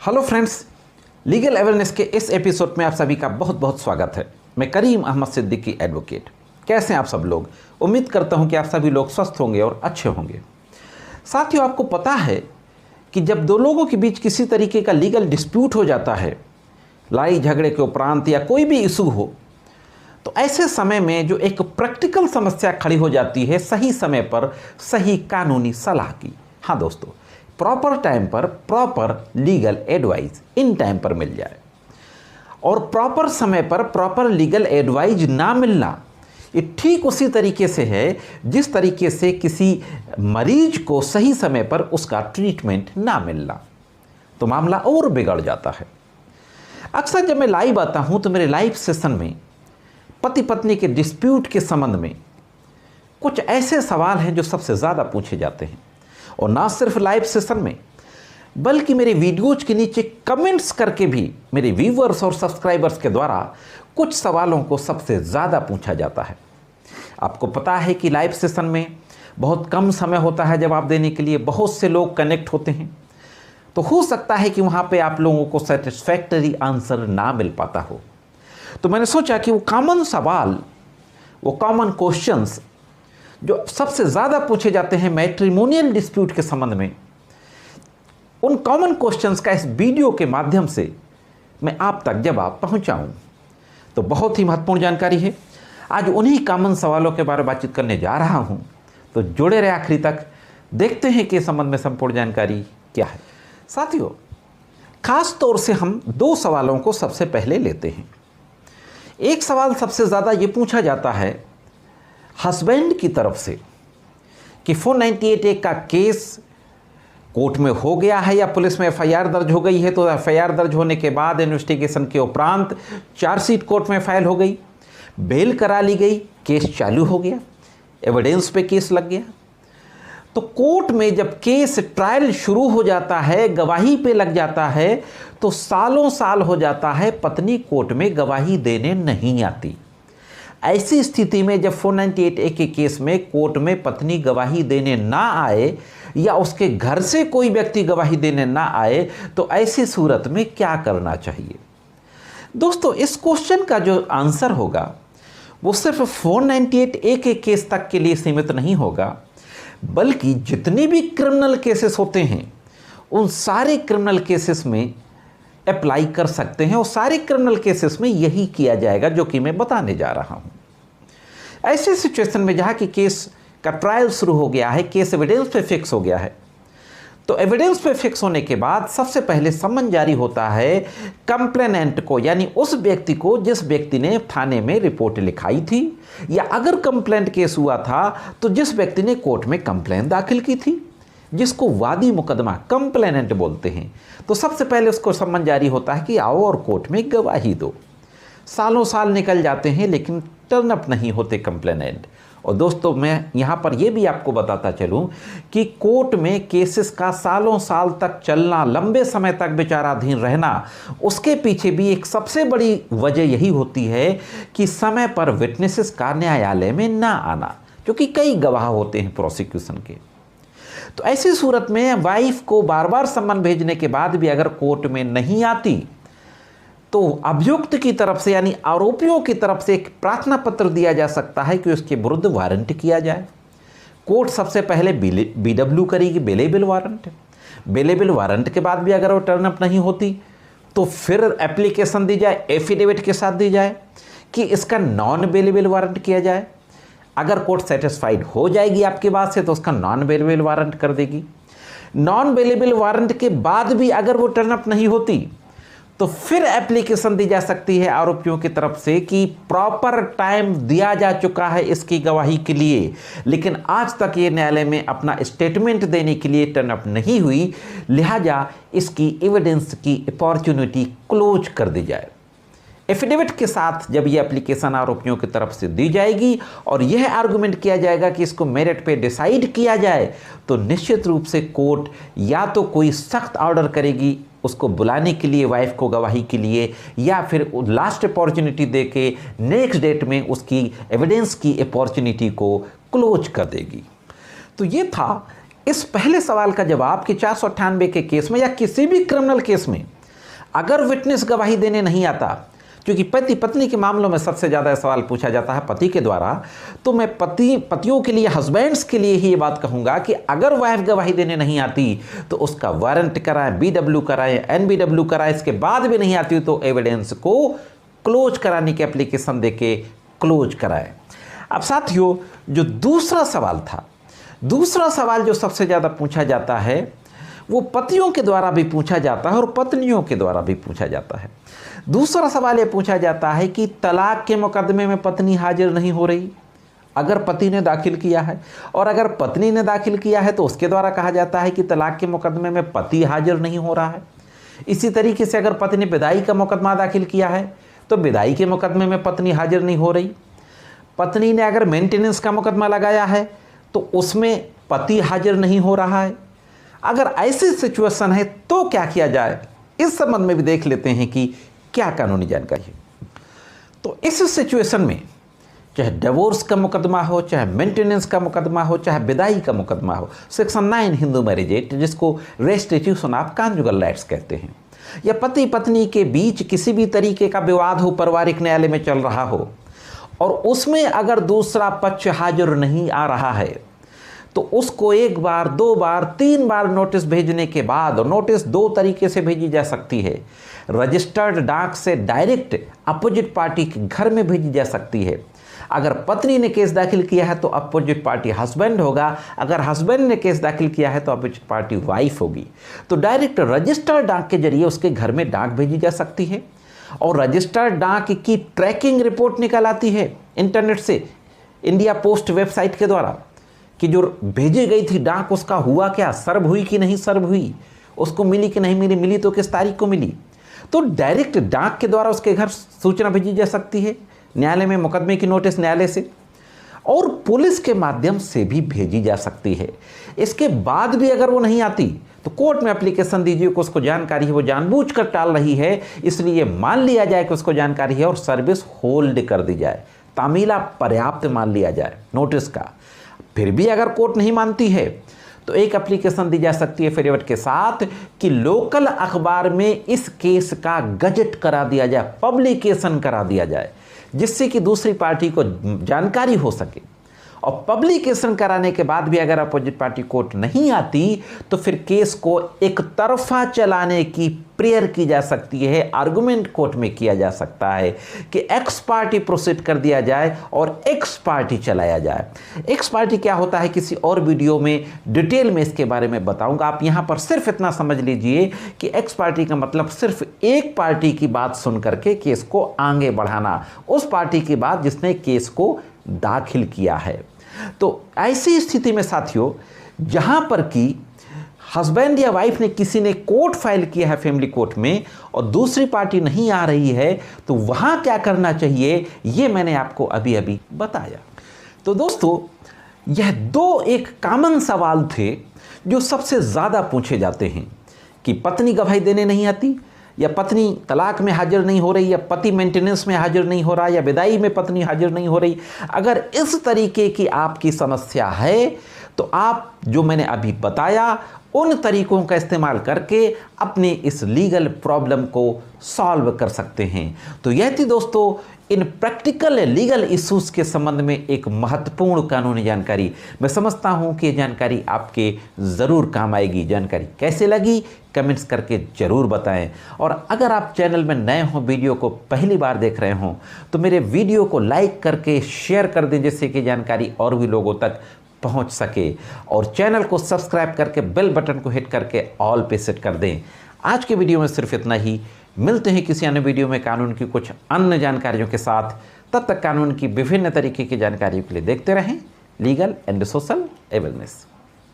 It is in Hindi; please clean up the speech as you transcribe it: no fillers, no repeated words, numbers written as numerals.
हेलो फ्रेंड्स, लीगल अवेयरनेस के इस एपिसोड में आप सभी का बहुत बहुत स्वागत है। मैं करीम अहमद सिद्दीकी एडवोकेट। कैसे हैं आप सब लोग? उम्मीद करता हूं कि आप सभी लोग स्वस्थ होंगे और अच्छे होंगे। साथियों, आपको पता है कि जब दो लोगों के बीच किसी तरीके का लीगल डिस्प्यूट हो जाता है, लड़ाई झगड़े के उपरांत या कोई भी इशू हो, तो ऐसे समय में जो एक प्रैक्टिकल समस्या खड़ी हो जाती है, सही समय पर सही कानूनी सलाह की। हाँ दोस्तों, प्रॉपर टाइम पर proper legal advice in time पर मिल जाए। और प्रॉपर समय पर प्रॉपर लीगल एडवाइस ना मिलना, ये ठीक उसी तरीके से है जिस तरीके से किसी मरीज को सही समय पर उसका ट्रीटमेंट ना मिलना, तो मामला और बिगड़ जाता है। अक्सर जब मैं लाइव आता हूं तो मेरे लाइव सेशन में पति पत्नी के डिस्प्यूट के संबंध में कुछ ऐसे सवाल हैं जो सबसे ज़्यादा पूछे जाते हैं। और ना सिर्फ लाइव सेशन में, बल्कि मेरे वीडियोज के नीचे कमेंट्स करके भी मेरे व्यूअर्स और सब्सक्राइबर्स के द्वारा कुछ सवालों को सबसे ज़्यादा पूछा जाता है। आपको पता है कि लाइव सेशन में बहुत कम समय होता है जवाब देने के लिए, बहुत से लोग कनेक्ट होते हैं, तो हो सकता है कि वहाँ पे आप लोगों को सेटिस्फैक्टरी आंसर ना मिल पाता हो। तो मैंने सोचा कि वो कॉमन सवाल, वो कॉमन क्वेश्चंस जो सबसे ज़्यादा पूछे जाते हैं मैट्रिमोनियल डिस्प्यूट के संबंध में, उन कॉमन क्वेश्चंस का इस वीडियो के माध्यम से मैं आप तक जवाब पहुंचाऊं। तो बहुत ही महत्वपूर्ण जानकारी है। आज उन्हीं कॉमन सवालों के बारे में बातचीत करने जा रहा हूं, तो जुड़े रहे आखिरी तक। देखते हैं कि इस संबंध में संपूर्ण जानकारी क्या है। साथियों, खास तौर से हम दो सवालों को सबसे पहले लेते हैं। एक सवाल सबसे ज़्यादा ये पूछा जाता है हस्बैंड की तरफ से कि 498A का केस कोर्ट में हो गया है या पुलिस में एफआईआर दर्ज हो गई है। तो एफआईआर दर्ज होने के बाद इन्वेस्टिगेशन के उपरांत चार्जशीट कोर्ट में फाइल हो गई, बेल करा ली गई, केस चालू हो गया, एविडेंस पे केस लग गया। तो कोर्ट में जब केस ट्रायल शुरू हो जाता है, गवाही पे लग जाता है, तो सालों साल हो जाता है पत्नी कोर्ट में गवाही देने नहीं आती। ऐसी स्थिति में जब 498A के केस में कोर्ट में पत्नी गवाही देने ना आए या उसके घर से कोई व्यक्ति गवाही देने ना आए, तो ऐसी सूरत में क्या करना चाहिए? दोस्तों, इस क्वेश्चन का जो आंसर होगा वो सिर्फ 498A के केस तक के लिए सीमित नहीं होगा, बल्कि जितने भी क्रिमिनल केसेस होते हैं उन सारे क्रिमिनल केसेस में अप्लाई कर सकते हैं। और सारे क्रिमिनल केसेस में यही किया जाएगा जो कि मैं बताने जा रहा हूं। ऐसे सिचुएशन में जहां कि केस का ट्रायल शुरू हो गया है, केस एविडेंस पे फिक्स हो गया है, तो एविडेंस पे फिक्स होने के बाद सबसे पहले सम्मन जारी होता है कंप्लेनेंट को, यानी उस व्यक्ति को जिस व्यक्ति ने थाने में रिपोर्ट लिखाई थी, या अगर कंप्लेंट केस हुआ था तो जिस व्यक्ति ने कोर्ट में कंप्लेंट दाखिल की थी, जिसको वादी मुकदमा कंप्लेनेंट बोलते हैं। तो सबसे पहले उसको सम्मन जारी होता है कि आओ और कोर्ट में गवाही दो। सालों साल निकल जाते हैं लेकिन टर्न अप नहीं होते कंप्लेनेंट। और दोस्तों, मैं यहाँ पर यह भी आपको बताता चलूँ कि कोर्ट में केसेस का सालों साल तक चलना, लंबे समय तक विचाराधीन रहना, उसके पीछे भी एक सबसे बड़ी वजह यही होती है कि समय पर विटनेसेस का न्यायालय में ना आना, क्योंकि कई गवाह होते हैं प्रोसिक्यूशन के। तो ऐसी सूरत में वाइफ को बार बार सम्मन भेजने के बाद भी अगर कोर्ट में नहीं आती, तो अभियुक्त की तरफ से यानी आरोपियों की तरफ से एक प्रार्थना पत्र दिया जा सकता है कि उसके विरुद्ध वारंट किया जाए। कोर्ट सबसे पहले BW करेगी, बेलेबल वारंट। बेलेबल वारंट के बाद भी अगर वो टर्न अप नहीं होती, तो फिर एप्लीकेशन दी जाए, एफिडेविट के साथ दी जाए कि इसका नॉन बेलेबल वारंट किया जाए। अगर कोर्ट सेटिस्फाइड हो जाएगी आपकी बात से, तो उसका नॉन बेलेबल वारंट कर देगी। नॉन बेलेबल वारंट के बाद भी अगर वो टर्न अप नहीं होती, तो फिर एप्लीकेशन दी जा सकती है आरोपियों की तरफ से कि प्रॉपर टाइम दिया जा चुका है इसकी गवाही के लिए, लेकिन आज तक ये न्यायालय में अपना स्टेटमेंट देने के लिए टर्न अप नहीं हुई, लिहाजा इसकी एविडेंस की अपॉर्चुनिटी क्लोज कर दी जाए। एफिडेविट के साथ जब ये एप्लीकेशन आरोपियों की तरफ से दी जाएगी और यह आर्गुमेंट किया जाएगा कि इसको मेरिट पे डिसाइड किया जाए, तो निश्चित रूप से कोर्ट या तो कोई सख्त ऑर्डर करेगी उसको बुलाने के लिए, वाइफ को गवाही के लिए, या फिर लास्ट अपॉर्चुनिटी दे के नेक्स्ट डेट में उसकी एविडेंस की अपॉर्चुनिटी को क्लोज कर देगी। तो ये था इस पहले सवाल का जवाब कि 498 के केस में या किसी भी क्रिमिनल केस में अगर विटनेस गवाही देने नहीं आता, क्योंकि पति पत्नी के मामलों में सबसे ज़्यादा सवाल पूछा जाता है पति के द्वारा, तो मैं पतियों के लिए, हस्बैंड्स के लिए ही ये बात कहूँगा कि अगर वाइफ गवाही देने नहीं आती तो उसका वारंट कराएं, BW कराएं, NBW कराएं, इसके बाद भी नहीं आती तो एविडेंस को क्लोज कराने की एप्लीकेशन देके क्लोज कराएं। अब साथियों, जो दूसरा सवाल था, दूसरा सवाल जो सबसे ज़्यादा पूछा जाता है वो पतियों के द्वारा भी पूछा जाता है और पत्नियों के द्वारा भी पूछा जाता है। दूसरा सवाल ये पूछा जाता है कि तलाक के मुकदमे में पत्नी हाजिर नहीं हो रही, अगर पति ने दाखिल किया है, और अगर पत्नी ने दाखिल किया है तो उसके द्वारा कहा जाता है कि तलाक के मुकदमे में पति हाजिर नहीं हो रहा है। इसी तरीके से अगर पति ने विदाई का मुकदमा दाखिल किया है तो विदाई के मुकदमे में पत्नी हाजिर नहीं हो रही। पत्नी ने अगर मेंटेनेंस का मुकदमा लगाया है तो उसमें पति हाजिर नहीं हो रहा है। अगर ऐसी सिचुएशन है तो क्या किया जाए, इस संबंध में भी देख लेते हैं कि क्या कानूनी जानकारी है। तो इस सिचुएशन में चाहे डिवोर्स का मुकदमा हो, चाहे मेंटेनेंस का मुकदमा हो, चाहे विदाई का मुकदमा हो, सेक्शन 9 हिंदू मैरिज एक्ट, जिसको रेस्टिट्यूशन ऑफ कॉन्जुगल राइट्स कहते हैं, या पति पत्नी के बीच किसी भी तरीके का विवाद हो, पारिवारिक न्यायालय में चल रहा हो और उसमें अगर दूसरा पक्ष हाजिर नहीं आ रहा है तो उसको 1 बार, 2 बार, 3 बार नोटिस भेजने के बाद, नोटिस 2 तरीके से भेजी जा सकती है। रजिस्टर्ड डाक से डायरेक्ट अपोजिट पार्टी के घर में भेजी जा सकती है। अगर पत्नी ने केस दाखिल किया है तो अपोजिट पार्टी हस्बैंड होगा, अगर हस्बैंड ने केस दाखिल किया है तो अपोजिट पार्टी वाइफ होगी। तो डायरेक्ट रजिस्टर्ड डाक के जरिए उसके घर में डाक भेजी जा सकती है और रजिस्टर्ड डाक की ट्रैकिंग रिपोर्ट निकल आती है इंटरनेट से, इंडिया पोस्ट वेबसाइट के द्वारा, कि जो भेजी गई थी डाक उसका हुआ क्या, सर्व हुई कि नहीं सर्व हुई, उसको मिली कि नहीं मिली, मिली तो किस तारीख को मिली। तो डायरेक्ट डाक के द्वारा उसके घर सूचना भेजी जा सकती है, न्यायालय में मुकदमे की नोटिस न्यायालय से, और पुलिस के माध्यम से भी भेजी जा सकती है। इसके बाद भी अगर वो नहीं आती तो कोर्ट में एप्लीकेशन दीजिए कि उसको जानकारी है, वो जानबूझकर टाल रही है, इसलिए मान लिया जाए कि उसको जानकारी है और सर्विस होल्ड कर दी जाए, तामीला पर्याप्त मान लिया जाए नोटिस का। फिर भी अगर कोर्ट नहीं मानती है तो एक एप्लीकेशन दी जा सकती है एफिडेविट के साथ कि लोकल अखबार में इस केस का गजट करा दिया जाए, पब्लिकेशन करा दिया जाए, जिससे कि दूसरी पार्टी को जानकारी हो सके। और पब्लिकेशन कराने के बाद भी अगर अपोजिट पार्टी कोर्ट नहीं आती तो फिर केस को एक तरफा चलाने की प्रेयर की जा सकती है, आर्गुमेंट कोर्ट में किया जा सकता है कि एक्स पार्टी प्रोसीड कर दिया जाए और एक्स पार्टी चलाया जाए। एक्स पार्टी क्या होता है किसी और वीडियो में डिटेल में इसके बारे में बताऊंगा। आप यहाँ पर सिर्फ इतना समझ लीजिए कि एक्स पार्टी का मतलब सिर्फ एक पार्टी की बात सुन करके केस को आगे बढ़ाना, उस पार्टी की बात जिसने केस को दाखिल किया है। तो ऐसी स्थिति में साथियों, जहां पर कि हस्बैंड या वाइफ ने किसी ने कोर्ट फाइल किया है फैमिली कोर्ट में और दूसरी पार्टी नहीं आ रही है, तो वहां क्या करना चाहिए ये मैंने आपको अभी अभी बताया। तो दोस्तों, यह 2 एक कॉमन सवाल थे जो सबसे ज़्यादा पूछे जाते हैं कि पत्नी गवाही देने नहीं आती, या पत्नी तलाक में हाजिर नहीं हो रही, या पति मेंटेनेंस में हाजिर नहीं हो रहा, या विदाई में पत्नी हाजिर नहीं हो रही। अगर इस तरीके की आपकी समस्या है तो आप जो मैंने अभी बताया उन तरीकों का इस्तेमाल करके अपनी इस लीगल प्रॉब्लम को सॉल्व कर सकते हैं। तो यह थी दोस्तों इन प्रैक्टिकल लीगल इश्यूज़ के संबंध में एक महत्वपूर्ण कानूनी जानकारी। मैं समझता हूं कि ये जानकारी आपके ज़रूर काम आएगी। जानकारी कैसे लगी कमेंट्स करके ज़रूर बताएं, और अगर आप चैनल में नए हों, वीडियो को पहली बार देख रहे हों, तो मेरे वीडियो को लाइक करके शेयर कर दें, जिससे कि जानकारी और भी लोगों तक पहुंच सके, और चैनल को सब्सक्राइब करके बेल बटन को हिट करके ऑल पे सेट कर दें। आज के वीडियो में सिर्फ इतना ही। मिलते हैं किसी अन्य वीडियो में कानून की कुछ अन्य जानकारियों के साथ। तब तक कानून की विभिन्न तरीके की जानकारियों के लिए देखते रहें लीगल एंड सोशल अवेयरनेस।